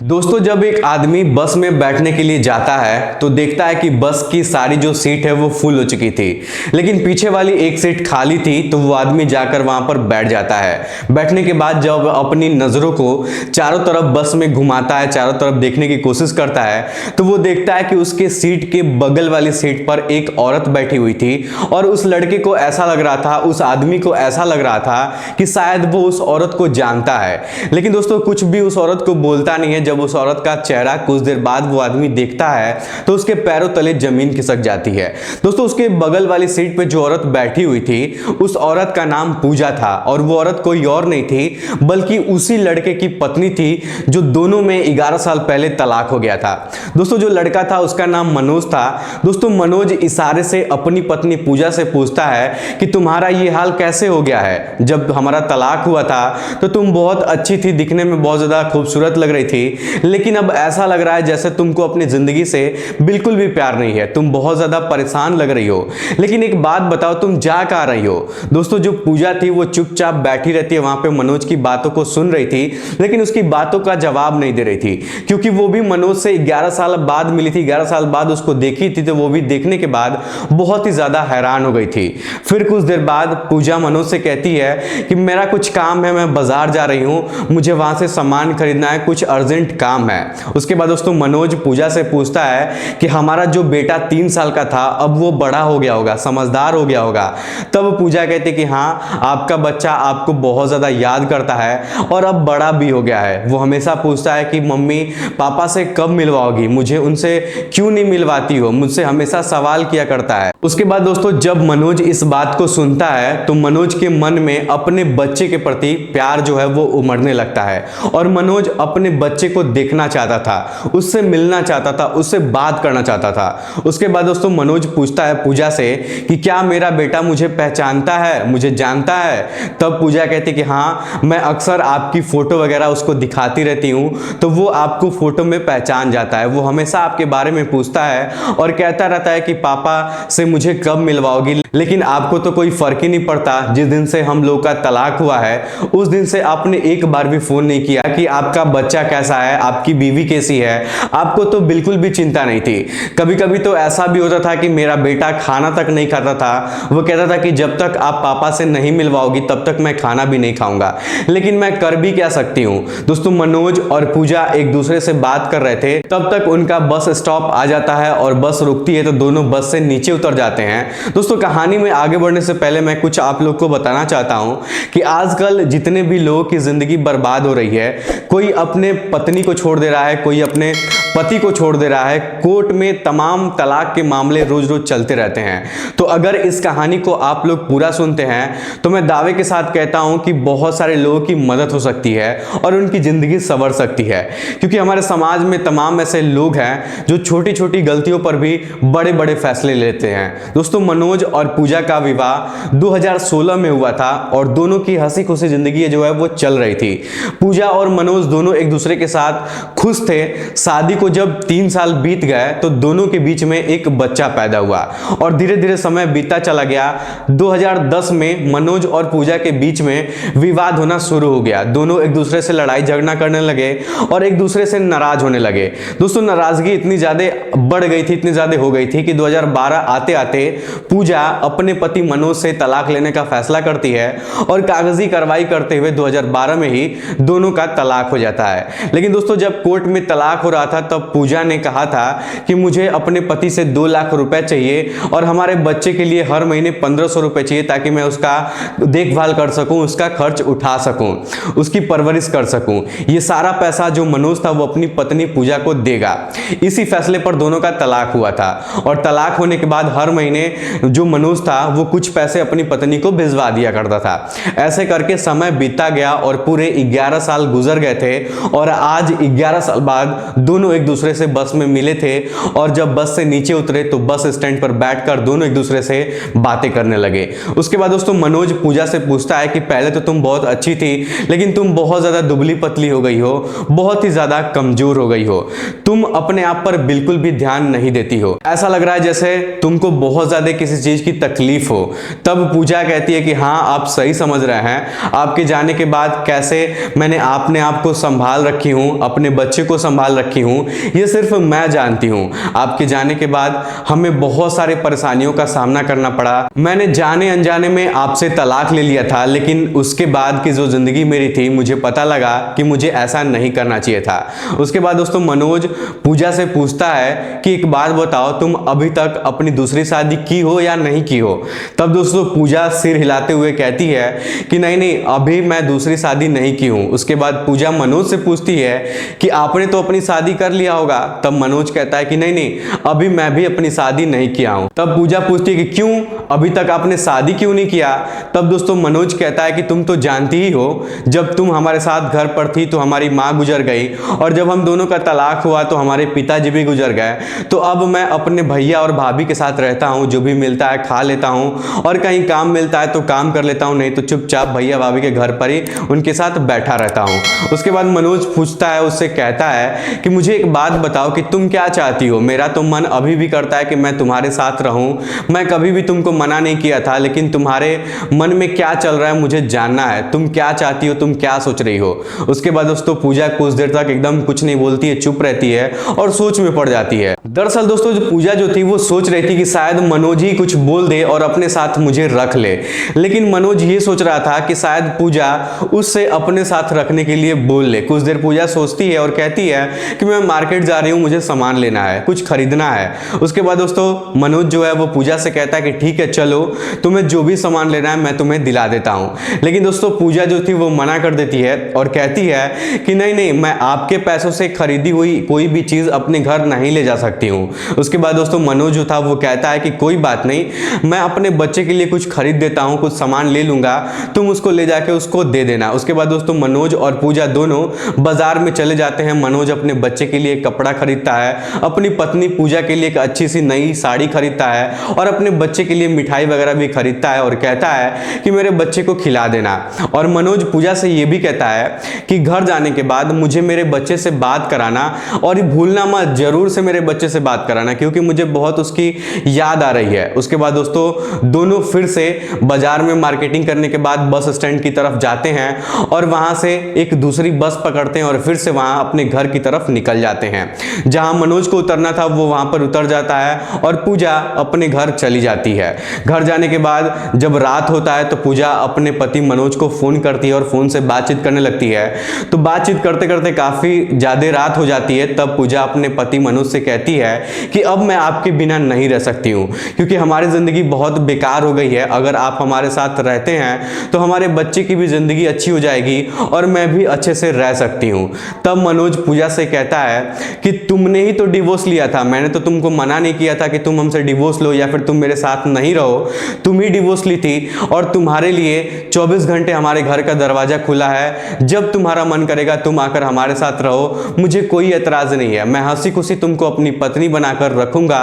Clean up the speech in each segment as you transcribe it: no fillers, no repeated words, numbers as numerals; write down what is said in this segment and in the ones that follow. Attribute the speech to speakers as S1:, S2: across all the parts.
S1: दोस्तों, जब एक आदमी बस में बैठने के लिए जाता है तो देखता है कि बस की सारी जो सीट है वो फुल हो चुकी थी, लेकिन पीछे वाली एक सीट खाली थी। तो वो आदमी जाकर वहां पर बैठ जाता है। बैठने के बाद जब अपनी नजरों को चारों तरफ बस में घुमाता है, चारों तरफ देखने की कोशिश करता है, तो वो देखता है कि उसके सीट के बगल वाली सीट पर एक औरत बैठी हुई थी। और उस लड़के को ऐसा लग रहा था, उस आदमी को ऐसा लग रहा था कि शायद वो उस औरत को जानता है। लेकिन दोस्तों, कुछ भी उस औरत को बोलता नहीं है। जब उस औरत का चेहरा कुछ देर बाद वो आदमी देखता है तो उसके पैरों तले जमीन खिसक जाती है। दोस्तों, उसके बगल वाली सीट पे जो औरत बैठी हुई थी, उस औरत का नाम पूजा था। और वो औरत कोई और नहीं थी बल्कि उसी लड़के की पत्नी थी जो दोनों में 11 साल पहले तलाक हो गया था। दोस्तों, जो लड़का था उसका नाम मनोज था। दोस्तों, मनोज इशारे से अपनी पत्नी पूजा से पूछता है कि तुम्हारा ये हाल कैसे हो गया है? जब हमारा तलाक हुआ था तो तुम बहुत अच्छी थी, दिखने में बहुत ज्यादा खूबसूरत लग रही थी, लेकिन अब ऐसा लग रहा है जैसे तुमको अपनी जिंदगी से बिल्कुल भी प्यार नहीं है, तुम बहुत ज्यादा परेशान लग रही हो। लेकिन एक बात बताओ, तुम जा कहां रही हो? दोस्तों, जो पूजा थी वो चुपचाप बैठी रहती है वहां पे, मनोज की बातों को सुन रही थी, लेकिन उसकी बातों का जवाब नहीं दे रही थी, क्योंकि वो भी मनोज से 11 साल बाद मिली थी, 11 साल बाद उसको देखी थी। तो वो भी देखने के बाद बहुत ही ज्यादा हैरान हो गई थी। फिर कुछ देर बाद पूजा मनोज से कहती है कि मेरा कुछ काम है, मैं बाजार जा रही हूं, मुझे वहां से सामान खरीदना है, कुछ अर्जेंट काम है। उसके बाद दोस्तों मनोज पूजा से पूछता है कि हमारा जो बेटा 3 साल का था अब वो बड़ा हो गया होगा, समझदार हो गया होगा। तब पूजा कहती कि हाँ, आपका बच्चा आपको बहुत ज्यादा याद करता है और अब बड़ा भी हो गया है। वो हमेशा पूछता है कि मम्मी पापा से कब मिलवाओगी, मुझे उनसे क्यों नहीं मिलवाती हो, मुझसे हमेशा सवाल किया करता है। उसके बाद दोस्तों जब मनोज इस बात को सुनता है तो मनोज के मन में अपने बच्चे के प्रति प्यार जो है वो उमड़ने लगता है। और मनोज अपने बच्चे को देखना चाहता था, उससे मिलना चाहता था, उससे बात करना चाहता था। उसके बाद दोस्तों मनोज पूछता है पूजा से कि क्या मेरा बेटा मुझे पहचानता है, मुझे जानता है? तब पूजा कहती कि हाँ, मैं अक्सर आपकी फोटो वगैरह उसको दिखाती रहती हूँ, तो वो आपको फोटो में पहचान जाता है। वो हमेशा आपके बारे में पूछता है और कहता रहता है कि पापा से मुझे कब मिलवाओगी। लेकिन आपको तो कोई फर्क ही नहीं पड़ता। जिस दिन से हम लोग का तलाक हुआ है उस दिन से आपने एक बार भी फोन नहीं किया कि आपका बच्चा कैसा है, आपकी बीवी कैसी है। आपको तो बिल्कुल भी चिंता नहीं थी। कभी कभी तो ऐसा भी होता था कि मेरा बेटा खाना तक नहीं खाता था। वो कहता था कि जब तक आप पापा से नहीं मिलवाओगी तब तक मैं खाना भी नहीं खाऊंगा। लेकिन मैं कर भी क्या सकती हूँ। दोस्तों, मनोज और पूजा एक दूसरे से बात कर रहे थे, तब तक उनका बस स्टॉप आ जाता है और बस रुकती है तो दोनों बस से नीचे उतर जाते हैं। दोस्तों, कहानी में आगे बढ़ने से पहले मैं कुछ आप लोग को बताना चाहता हूं कि आजकल जितने भी लोगों की जिंदगी बर्बाद हो रही है, कोई अपने पत्नी को छोड़ दे रहा है, कोई अपने पति को छोड़ दे रहा है। कोर्ट में तमाम तलाक के मामले रोज रोज चलते रहते हैं। तो अगर इस कहानी को आप लोग पूरा सुनते हैं तो मैं दावे के साथ कहता हूं कि बहुत सारे लोगों की मदद हो सकती है और उनकी जिंदगी संवर सकती है। क्योंकि हमारे समाज में तमाम ऐसे लोग हैं जो छोटी छोटी गलतियों पर भी बड़े बड़े फैसले लेते हैं। दोस्तों, मनोज और पूजा का विवाह 2016 में हुआ था और दोनों की हंसी खुशी जिंदगी जो है वो चल रही थी। पूजा और मनोज दोनों एक दूसरे के साथ खुश थे। शादी को जब 3 साल बीत गए तो दोनों के बीच में एक बच्चा पैदा हुआ और धीरे धीरे समय बीतता चला गया। 2010 में मनोज और पूजा के बीच में विवाद होना शुरू हो गया। दोनों एक दूसरे से लड़ाई झगड़ा करने लगे और एक दूसरे से नाराज होने लगे। दोस्तों, नाराजगी इतनी ज्यादा बढ़ गई थी, इतनी ज्यादा हो गई थी कि 2012 आते आते पूजा अपने पति मनोज से तलाक लेने का फैसला करती है और कागजी कार्रवाई करते हुए 2012 में ही दोनों का तलाक हो जाता है। लेकिन दोस्तों, जब कोर्ट में तलाक हो रहा था तब पूजा ने कहा था कि मुझे अपने पति से 2 लाख रुपए चाहिए और हमारे बच्चे के लिए हर महीने 1500 रुपए चाहिए ताकि मैं उसका देखभाल कर सकूं, उसका खर्च उठा सकूं, उसकी परवरिश कर सकूं। ये सारा पैसा जो मनोज था वो अपनी पत्नी पूजा को देगा। इसी फैसले पर दोनों का तलाक हुआ था और तलाक होने के बाद हर महीने जो मनोज था वो कुछ पैसे अपनी पत्नी को भिजवा दिया करता था। ऐसे करके समय बीतता गया और पूरे 11 साल गुजर गए थे और आज 11 साल बाद दोनों एक एक दूसरे से बस में मिले थे और जब बस से नीचे उतरे तो बस स्टैंड पर बैठकर दोनों एक दूसरे से बातें करने लगे। उसके बाद दोस्तों मनोज पूजा से पूछता है कि पहले तो तुम बहुत अच्छी थी, लेकिन तुम बहुत ज्यादा दुबली पतली हो गई हो, बहुत ही ज्यादा कमजोर हो गई हो, तुम अपने आप पर बिल्कुल भी ध्यान नहीं देती हो, ऐसा लग रहा है जैसे तुमको बहुत ज्यादा किसी चीज की तकलीफ हो। तब पूजा कहती है कि हाँ आप सही समझ रहे हैं, आपके जाने के बाद कैसे मैंने अपने आप को संभाल रखी हूं, अपने बच्चे को संभाल रखी हूं, ये सिर्फ मैं जानती हूं। आपके जाने के बाद हमें बहुत सारे परेशानियों का सामना करना पड़ा, मैंने जाने अनजाने में आपसे तलाक ले लिया था, लेकिन उसके बाद की जो जिंदगी मेरी थी मुझे पता लगा कि मुझे ऐसा नहीं करना चाहिए था। उसके बाद दोस्तों मनोज पूजा से पूछता है कि एक बात बताओ, तुम अभी तक अपनी दूसरी शादी की हो या नहीं की हो। तब दोस्तों पूजा सिर हिलाते हुए कहती है कि नहीं नहीं अभी मैं दूसरी शादी नहीं की हूं। उसके बाद पूजा मनोज से पूछती है कि आपने तो अपनी शादी कर लिया होगा। तब मनोज कहता है कि नहीं नहीं अभी मैं भी अपनी शादी नहीं किया हूं। तब पूजा पूछती है कि क्यों, अभी तक आपने शादी क्यों नहीं किया। तब दोस्तों मनोज कहता है कि तुम तो जानती ही हो, जब तुम हमारे साथ घर पर थी तो हमारी माँ गुजर गई, और जब हम दोनों का तलाक हुआ तो हमारे पिताजी भी गुजर गए। तो अब मैं अपने भैया और भाभी के साथ रहता हूँ, जो भी मिलता है खा लेता हूँ, और कहीं काम मिलता है तो काम कर लेता हूँ, नहीं तो चुपचाप भैया भाभी के घर पर ही उनके साथ बैठा रहता हूँ। उसके बाद मनोज पूछता है, उससे कहता है कि मुझे एक बात बताओ कि तुम क्या चाहती हो। मेरा तो मन अभी भी करता है कि मैं तुम्हारे साथ रहूं, मैं कभी भी तुमको मना नहीं किया था, लेकिन तुम्हारे मन में क्या चल रहा है मुझे जानना है, तुम क्या चाहती हो, तुम क्या सोच रही हो। उसके बाद दोस्तों पूजा कुछ देर तक एकदम कुछ नहीं बोलती है, चुप रहती है और सोच में पड़ जाती है। दरअसल दोस्तों जो पूजा जो थी वो सोच रही थी कि शायद मनोज ही कुछ बोल दे और अपने साथ मुझे रख ले, लेकिन मनोज ये सोच रहा था कि शायद पूजा उससे अपने साथ रखने के लिए बोल ले। कुछ देर पूजा सोचती है और कहती है कि मैं मार्केट जा रही हूँ, मुझे सामान लेना है, कुछ खरीदना है। उसके बाद दोस्तों मनोज जो है वो पूजा से कहता है कि ठीक है चलो, तुम्हें जो भी सामान लेना है मैं तुम्हें दिला देता हूँ। लेकिन दोस्तों पूजा जो थी वो मना कर देती है और कहती है कि नहीं नहीं मैं आपके पैसों से खरीदी हुई कोई भी चीज अपने घर नहीं ले जा सकती हूँ। उसके बाद दोस्तों मनोज जो था वो कहता है कि कोई बात नहीं, मैं अपने बच्चे के लिए कुछ खरीद देता हूँ, कुछ सामान ले लूंगा, तुम उसको ले जाके उसको दे देना। उसके बाद दोस्तों मनोज और पूजा दोनों बाजार में चले जाते हैं। मनोज अपने बच्चे के लिए कपड़ा खरीदता है, अपनी पत्नी पूजा के लिए एक अच्छी सी नई साड़ी खरीदता है और अपने बच्चे के लिए मिठाई वगैरह भी खरीदता है और कहता है कि मेरे बच्चे को खिला देना। और मनोज पूजा से ये भी कहता है कि घर जाने के बाद मुझे मेरे बच्चे से बात कराना और भूलना मत, जरूर से मेरे बच्चे से बात कराना, क्योंकि मुझे बहुत उसकी याद आ रही है। उसके बाद दोस्तों दोनों फिर से बाजार में मार्केटिंग करने के बाद बस स्टैंड की तरफ जाते हैं और वहां से एक दूसरी बस पकड़ते हैं और फिर से वहां अपने घर की तरफ निकल जाते हैं। जहां मनोज को उतरना था वो वहां पर उतर जाता है और पूजा अपने घर चली जाती है। घर जाने के बाद जब रात होता है तो पूजा अपने पति मनोज को फोन करती है और फोन से बातचीत करने लगती है। तो बातचीत करते करते काफी ज्यादा रात हो जाती है। तब पूजा अपने पति मनोज से कहती है कि अब मैं आपके बिना नहीं रह सकती हूँ, क्योंकि हमारी जिंदगी बहुत बेकार हो गई है। अगर आप हमारे साथ रहते हैं तो हमारे बच्चे की भी जिंदगी अच्छी हो जाएगी और मैं भी अच्छे से रह सकती हूँ। तब मनोज पूजा से कहता है कि तुमने ही तो डिवोर्स लिया था, मैंने तो तुमको मना नहीं किया था कि तुम हमसे डिवोर्स लो या फिर तुम मेरे साथ नहीं रहो, तुम ही डिवोर्स ली थी और तुम्हारे लिए 24 घंटे हमारे घर का दरवाजा खुला है, जब तुम्हारा मन करेगा तुम आकर हमारे साथ रहो, मुझे कोई एतराज नहीं है, मैं हंसी खुशी तुमको अपनी पत्नी बनाकर रखूंगा,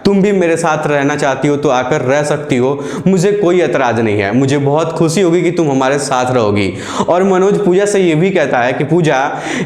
S1: तुम भी मेरे साथ रहना चाहती हो तो आकर रह सकती हो, मुझे कोई एतराज नहीं है, मुझे बहुत खुशी होगी कि तुम हमारे साथ रहोगी। और मनोज पूजा से ये भी कहता है कि पूजा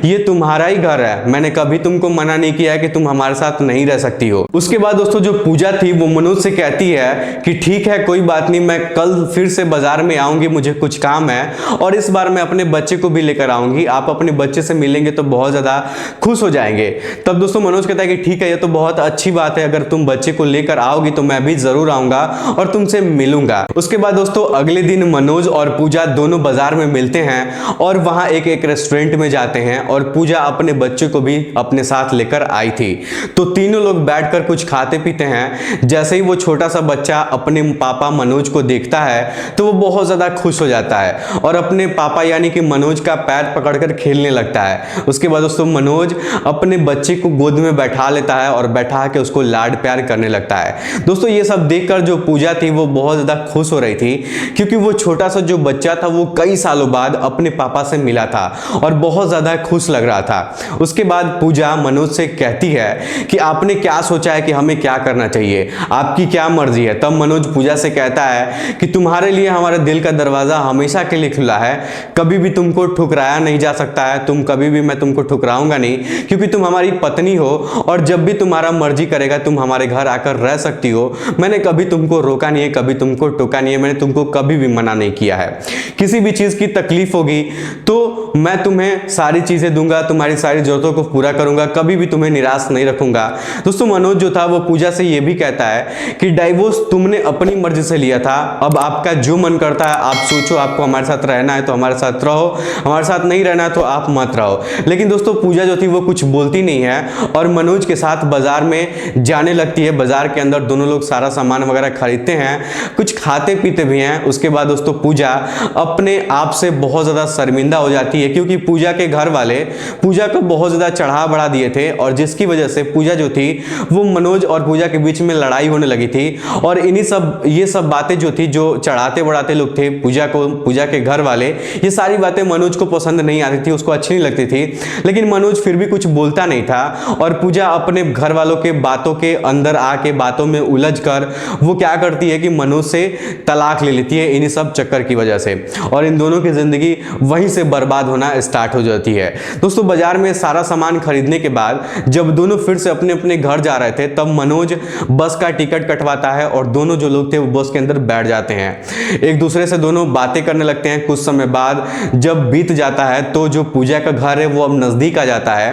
S1: ये तुम्हारा ही घर है, मैंने कभी तुमको मना नहीं किया है कि तुम हमारे साथ नहीं रह सकती हो। उसके बाद दोस्तों जो पूजा थी वो मनोज से कहती है कि ठीक है कोई बात नहीं, मैं कल फिर से बाजार में आऊंगी, मुझे कुछ काम है और इस बार मैं अपने बच्चे को भी लेकर आऊंगी, आप अपने बच्चे से मिलेंगे तो बहुत ज्यादा खुश हो जाएंगे। तब दोस्तों मनोज कहता है कि ठीक है ये तो बहुत अच्छी बात है, अगर तुम बच्चे को लेकर आओगी तो मैं भी जरूर आऊंगा और तुमसे मिलूंगा। उसके बाद दोस्तों अगले दिन मनोज और पूजा दोनों बाजार में मिलते हैं और वहां एक रेस्टोरेंट में जाते हैं और पूजा अपने बच्चे को भी अपने साथ लेकर आई थी। तो तीनों लोग बैठकर कुछ खाते पीते हैं। जैसे ही वो छोटा सा बच्चा अपने पापा मनोज को देखता है तो वो बहुत ज्यादा खुश हो जाता है और अपने पापा यानी कि मनोज का पैर पकड़कर खेलने लगता है। उसके बाद दोस्तों मनोज अपने बच्चे को गोद में बैठा लेता है और बैठा के उसको लाड प्यार करने लगता है। दोस्तों ये सब देखकर जो पूजा थी वो बहुत ज़्यादा खुश हो रही थी, क्योंकि वो छोटा सा जो बच्चा था वो कई सालों बाद अपने पापा से मिला था और बहुत ज़्यादा खुश लग रहा था। उसके बाद पूजा मनोज से कहती है कि आपने क्या सोचा है कि हमें क्या करना चाहिए, आपकी क्या मर्जी है। तब मनोज पूजा से कहता है कि तुम्हारे लिए हमारे दिल का दरवाज़ा हमेशा के लिए खुला है, कभी भी तुमको ठुकराया नहीं जा सकता है, तुम कभी भी, मैं तुमको ठुकराऊंगा नहीं, क्योंकि तुम हमारी पत्नी हो और जब भी तुम्हारा मर्जी करेगा तुम हमारे घर आकर रह सकती हो। मैंने कभी तुमको रोका नहीं है, कभी तुमको टोका नहीं है, मैंने तुमको कभी भी मना नहीं किया है। किसी भी चीज़ की तकलीफ होगी तो मैं तुम्हें सारी चीज़ें दूंगा, तुम्हारी सारी जरूरतों को पूरा करूंगा, कभी भी तुम्हें निराश नहीं रखूंगा। दोस्तों मनोज जो था वो पूजा से ये भी कहता है कि डाइवोर्स तुमने अपनी मर्जी से लिया था, अब आपका जो मन करता है आप सोचो, आपको हमारे साथ रहना है तो हमारे साथ रहो, हमारे साथ नहीं रहना है तो आप मत रहो। लेकिन दोस्तों पूजा जो थी वो कुछ बोलती नहीं है और मनोज के साथ बाजार में जाने लगती है। बाजार के अंदर दोनों लोग सारा सामान वगैरह खरीदते हैं, कुछ खाते पीते भी हैं। उसके बाद दोस्तों पूजा अपने आप से बहुत ज़्यादा शर्मिंदा हो जाती है, क्योंकि पूजा के घर वाले पूजा को बहुत ज़्यादा चढ़ा बढ़ा दिए थे और जिसकी वजह से पूजा जो थी वो मनोज और पूजा के बीच में लड़ाई होने लगी थी। और ये सब बातें जो थी, जो चढ़ाते बढ़ाते लोग थे पूजा को, पूजा के घर वाले, ये सारी बातें मनोज को पसंद नहीं आती थी, उसको अच्छी नहीं लगती थी। लेकिन मनोज फिर भी कुछ बोलता नहीं था और पूजा अपने घर वालों के बातों के अंदर आके, बातों में उलझ कर वो क्या करती है कि मनोज से तलाक ले लेती है इन्हीं सब चक्कर की वजह से, और इन दोनों की जिंदगी वहीं से बर्बाद होना स्टार्ट हो जाती है। दोस्तों बाजार में सारा सामान खरीदने के बाद जब दोनों फिर से अपने अपने घर जा रहे थे तब मनोज बस का टिकट कटवाता है और दोनों जो लोग थे वो बस के अंदर बैठ जाते हैं। एक दूसरे से दोनों बातें करने लगते हैं। कुछ समय बाद जब बीत जाता है तो जो पूजा का घर है वो अब नजदीक आ जाता है,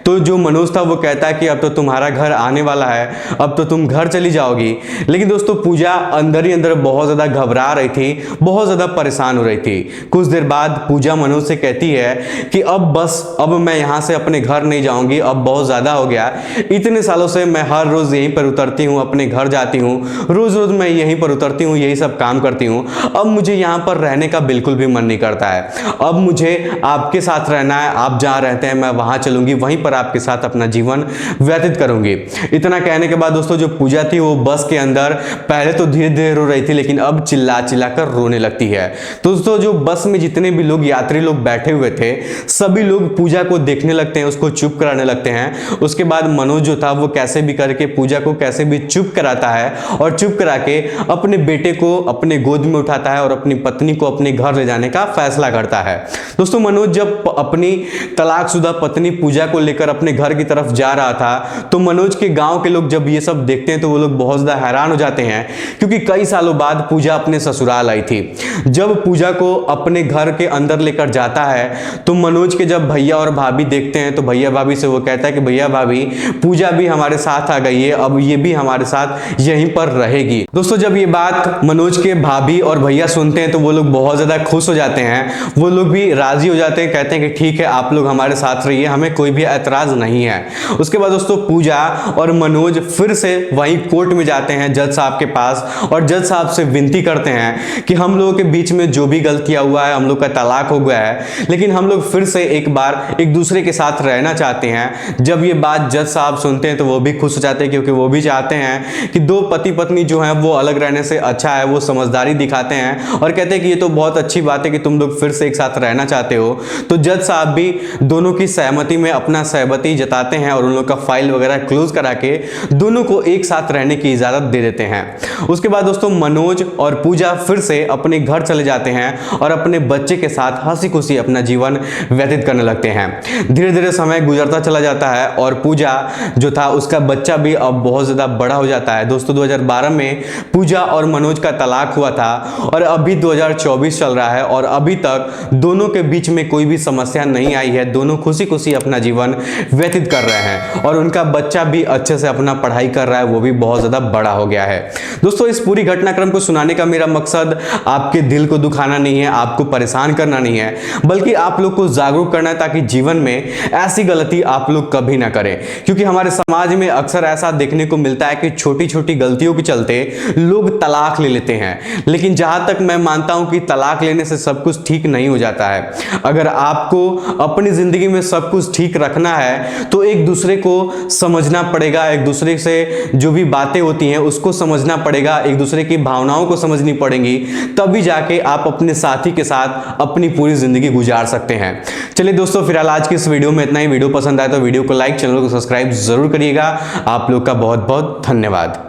S1: तो जो मनोज था वो कहता है कि अब तो तुम्हारा घर आने वाला है, अब तो तुम घर चली जाओगी। लेकिन दोस्तों पूजा अंदर ही अंदर बहुत ज्यादा घबरा रही थी, बहुत ज्यादा परेशान हो रही थी। कुछ देर बाद पूजा मनोज से कहती है कि अब मैं यहाँ से अपने घर नहीं जाऊंगी, अब बहुत ज़्यादा हो गया, इतने सालों से मैं हर रोज़ यहीं पर उतरती हूँ, अपने घर जाती हूँ, रोज़ रोज़ मैं यहीं पर उतरती हूँ, यही सब काम करती हूँ, अब मुझे यहाँ पर रहने का बिल्कुल भी मन नहीं करता है, अब मुझे आपके साथ रहना है, आप जहाँ रहते हैं मैं वहाँ चलूँगी, वहीं पर आपके साथ अपना जीवन व्यतीत करूँगी। इतना कहने के बाद दोस्तों जो पूजा थी वो बस के अंदर पहले तो धीरे धीरे रो रही थी, लेकिन अब चिल्ला चिल्ला कर रोने लगती है। दोस्तों जो बस में जितने भी लोग, यात्री लोग बैठे हुए थे, सभी लोग पूजा को देखने लगते हैं, उसको चुप कराने लगते हैं। उसके बाद मनोज जो था वो कैसे भी करके पूजा को कैसे भी चुप कराता है और चुप करा के अपने बेटे को अपने गोद में उठाता है और अपनी पत्नी को अपने घर ले जाने का फैसला करता है। दोस्तों मनोज जब अपनी तलाकशुदा पत्नी पूजा को लेकर अपने घर की तरफ जा रहा था तो मनोज के गांव के लोग जब ये सब देखते हैं तो वो लोग बहुत ज्यादा हैरान हो जाते हैं, क्योंकि कई सालों बाद पूजा अपने ससुराल आई थी। जब पूजा को अपने घर के अंदर लेकर जाता है तो मनोज के जब भैया और भाभी देखते हैं तो भैया भाभी से वो कहता है कि भैया भाभी पूजा भी हमारे साथ आ गई है, अब ये भी हमारे साथ यहीं पर रहेगी। दोस्तों जब ये बात मनोज के भाभी और भैया सुनते हैं तो वो लोग बहुत ज्यादा खुश हो जाते हैं, वो लोग भी राजी हो जाते हैं, कहते हैं कि ठीक है आप लोग हमारे साथ रहिए, हमें कोई भी ऐतराज नहीं है। उसके बाद दोस्तों पूजा और मनोज फिर से वहीं कोर्ट में जाते हैं जज साहब के पास और जज साहब से विनती करते हैं कि हम लोगों के बीच में जो भी गलतियां हुआ है, हम लोग का तलाक हो गया है, लेकिन हम लोग फिर से एक बार एक दूसरे के साथ रहना चाहते हैं। जब ये बात जज साहब सुनते हैं तो वो भी खुश हो जाते हैं, क्योंकि वो भी चाहते हैं कि दो पति पत्नी जो है वो अलग रहने से अच्छा है, वो समझदारी दिखाते हैं और कहते हैं कि ये तो बहुत अच्छी बात है कि तुम लोग फिर से एक साथ रहना चाहते हो। तो जज साहब भी दोनों की सहमति में अपना सहमति जताते हैं और उन लोग का फाइल वगैरह क्लोज करा के दोनों को एक साथ रहने की इजाजत दे देते हैं। उसके बाद दोस्तों मनोज और पूजा फिर से अपने घर चले जाते हैं और अपने बच्चे के साथ हंसी खुशी अपना जीवन व्यतीत करने लगते हैं। धीरे धीरे समय गुजरता चला जाता है और पूजा जो था उसका बच्चा भी अब बहुत ज्यादा बड़ा हो जाता है। दोस्तों 2012 में पूजा और मनोज का तलाक हुआ था और अभी 2024 चल रहा है और अभी तक दोनों के बीच में कोई भी समस्या नहीं आई है, दोनों खुशी खुशी अपना जीवन व्यतीत कर रहे हैं और उनका बच्चा भी अच्छे से अपना पढ़ाई कर रहा है, वो भी बहुत ज्यादा बड़ा हो गया है। दोस्तों इस पूरी घटनाक्रम को सुनाने का मेरा मकसद आपके दिल को दुखाना नहीं है, आपको परेशान करना नहीं है, बल्कि आप लोग को जागरूक करना है ताकि जीवन में ऐसी गलती आप लोग कभी ना करें। क्योंकि हमारे समाज में अक्सर ऐसा देखने को मिलता है कि छोटी छोटी गलतियों के चलते लोग तलाक ले लेते हैं, लेकिन जहां तक मैं मानता हूं कि तलाक लेने से सब कुछ ठीक नहीं हो जाता है। अगर आपको अपनी जिंदगी में सब कुछ ठीक रखना है तो एक दूसरे को समझना पड़ेगा, एक दूसरे से जो भी बातें होती हैं उसको समझना पड़ेगा, एक दूसरे की भावनाओं को समझनी पड़ेंगी, तभी जाके आप अपने साथी के साथ अपनी पूरी जिंदगी गुजार सकते हैं। चलिए दोस्तों, फिलहाल आज की इस वीडियो में इतना ही। वीडियो पसंद आए तो वीडियो को लाइक, चैनल को सब्सक्राइब जरूर करिएगा। आप लोग का बहुत बहुत धन्यवाद।